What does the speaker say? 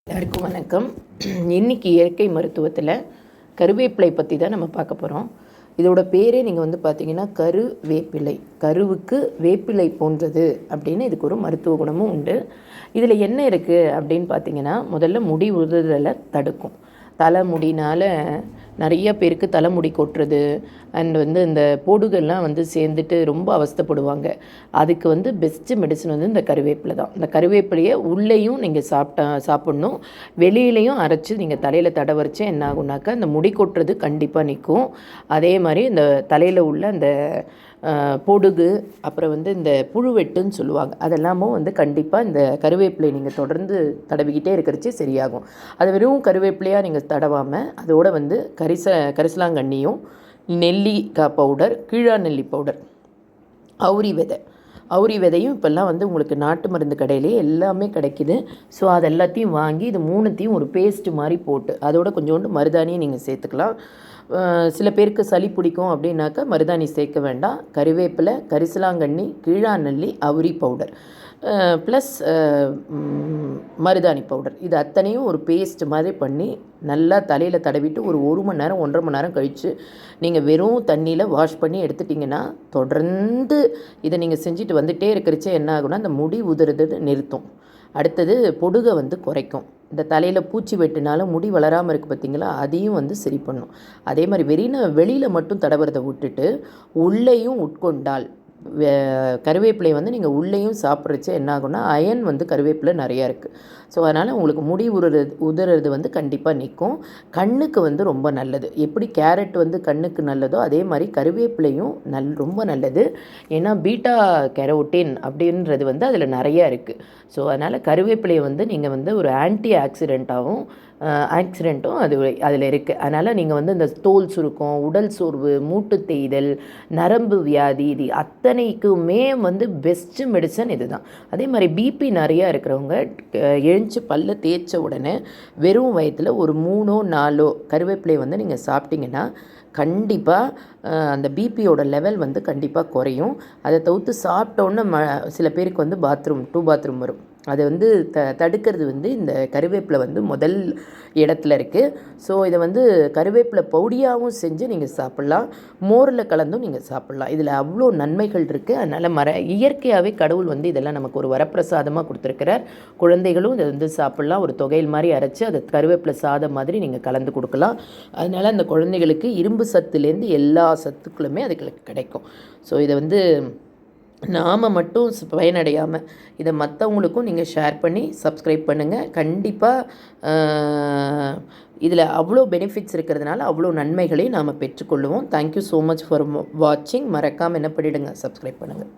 எல்லாருக்கும் வணக்கம். இன்றைக்கி இயற்கை மருத்துவத்தில் கருவேப்பிலை பற்றி தான் நம்ம பார்க்க போகிறோம். இதோட பேரே நீங்கள் பார்த்தீங்கன்னா கருவேப்பிலை, கருவுக்கு வேப்பிலை போன்றது அப்படின்னு இதுக்கு ஒரு மருத்துவ குணமும் உண்டு. இதில் என்ன இருக்குது அப்படின்னு பார்த்தீங்கன்னா, முதல்ல முடி உதிர்தலை தடுக்கும். தலைமுடினால் நிறைய பேருக்கு தலைமுடி கொட்டுறது அண்ட் இந்த பொடுகெல்லாம் சேர்ந்துட்டு ரொம்ப அவஸ்தைப்படுவாங்க. அதுக்கு பெஸ்ட்டு மெடிசன் இந்த கருவேப்பிலை தான். இந்த கருவேப்பிலையை உள்ளேயும் நீங்கள் சாப்பிட்ணும், வெளியிலையும் அரைச்சி நீங்கள் தலையில் தடவரைச்சா என்ன ஆகுனாக்கா இந்த முடி கொட்டுறது கண்டிப்பாக நிற்கும். அதே மாதிரி இந்த தலையில் உள்ள அந்த பொடுகு, அப்புறம் இந்த புழுவெட்டுன்னு சொல்லுவாங்க, அதெல்லாமும் கண்டிப்பாக இந்த கருவேப்பிலை நீங்கள் தொடர்ந்து தடவிக்கிட்டே இருக்கிறச்சே சரியாகும். அது வெறும் கருவேப்பிலையாக நீங்கள் தடவாமல் அதோட கரிசலாங்கண்ணியும், நெல்லிக்காய் பவுடர், கீழா நெல்லி பவுடர், அவுரி விதையும் இப்போல்லாம் உங்களுக்கு நாட்டு மருந்து கடையிலேயே எல்லாமே கிடைக்கிது. ஸோ அது எல்லாத்தையும் வாங்கி இது மூணுத்தையும் ஒரு பேஸ்ட்டு மாதிரி போட்டு அதோட கொஞ்சோண்டு மருதாணியை நீங்கள் சேர்த்துக்கலாம். சில பேருக்கு சளி பிடிக்கும் அப்படின்னாக்கா மருதாணி சேர்க்க வேண்டாம். கருவேப்பிலை, கரிசலாங்கண்ணி, கீழா நெல்லி, அவுரி பவுடர் ப்ளஸ் மருதாணி பவுடர், இது அத்தனையும் ஒரு பேஸ்ட் மாதிரி பண்ணி நல்லா தலையில் தடவிட்டு ஒரு மணி நேரம் 1.5 மணி நேரம் கழித்து நீங்கள் வெறும் தண்ணியில் வாஷ் பண்ணி எடுத்துட்டிங்கன்னா, தொடர்ந்து இதை நீங்கள் செஞ்சுட்டு வந்துகிட்டே இருக்கிறச்சே என்ன ஆகுனா அந்த முடி உதிர்றது நிறுத்தும். அடுத்தது பொடுகை குறைக்கும். இந்த தலையில் பூச்சி வெட்டினாலும் முடி வளராமல் இருக்குது பார்த்திங்களா, அதையும் சரி பண்ணும். அதே மாதிரி வெளியில் மட்டும் தடவுறதை விட்டுட்டு உள்ளேயும் உட்கொண்டால் கருவேப்பிலை நீங்கள் உள்ளேயும் சாப்பிட்றச்சு என்ன ஆகும்னா அயன் கருவேப்பிலை நிறையா இருக்குது. ஸோ அதனால் உங்களுக்கு முடி உதிர்றது கண்டிப்பாக நிற்கும். கண்ணுக்கு ரொம்ப நல்லது. எப்படி கேரட் கண்ணுக்கு நல்லதோ அதே மாதிரி கருவேப்பிலையும் ரொம்ப நல்லது. ஏன்னா பீட்டா கேரோட்டின் அப்படின்றது அதில் நிறையா இருக்குது. ஸோ அதனால் கருவேப்பிலையை நீங்கள் ஒரு ஆன்டி ஆக்சிடெண்ட்டாகவும் ஆக்சிடெண்ட்டும் அதில் இருக்குது. அதனால் நீங்கள் இந்த தோல் சுருக்கம், உடல் சோர்வு, மூட்டு தேய்தல், நரம்பு வியாதி, இது அத்தனைக்குமே பெஸ்ட்டு மெடிசன் இது தான். அதே மாதிரி பிபி நிறையா இருக்கிறவங்க எழுந்து பல்ல தேய்ச்ச உடனே வெறும் வயிற்றில் ஒரு 3-4 கருவேப்பிலை நீங்கள் சாப்பிட்டிங்கன்னா கண்டிப்பாக அந்த பிபியோட லெவல் கண்டிப்பாக குறையும். அதை தவிர்த்து சாப்பிட்டோன்னே சில பேருக்கு பாத்ரூம் வரும். அதை தடுக்கிறது இந்த கருவேப்பிலை முதல் இடத்துல இருக்குது. ஸோ இதை கருவேப்பிலை பவுடியாகவும் செஞ்சு நீங்கள் சாப்பிட்லாம், மோரில் கலந்தும் நீங்கள் சாப்பிட்லாம். இதில் அவ்வளோ நன்மைகள் இருக்குது. அதனால் இயற்கையாகவே கடவுள் இதெல்லாம் நமக்கு ஒரு வரப்பிரசாதமாக கொடுத்துருக்கிறார். குழந்தைகளும் இதை சாப்பிட்லாம். ஒரு தொகையில் மாதிரி அரைச்சி அதை கருவேப்பிலை சாதம் மாதிரி நீங்கள் கலந்து கொடுக்கலாம். அதனால் அந்த குழந்தைகளுக்கு இரும்பு சத்துலேருந்து எல்லா சத்துக்களுமே அதுக்கு கிடைக்கும். ஸோ இதை நாம் மட்டும் பயனடையாமல் இதை மற்றவங்களுக்கும் நீங்கள் ஷேர் பண்ணி சப்ஸ்கிரைப் பண்ணுங்கள். கண்டிப்பாக இதில் அவ்வளோ பெனிஃபிட்ஸ் இருக்கிறதுனால அவ்வளோ நன்மைகளையும் நாம் பெற்றுக்கொள்ளுவோம். தேங்க்யூ ஸோ மச் ஃபார் வாட்சிங். மறக்காமல் என்ன பண்ணிவிடுங்க, சப்ஸ்கிரைப் பண்ணுங்கள்.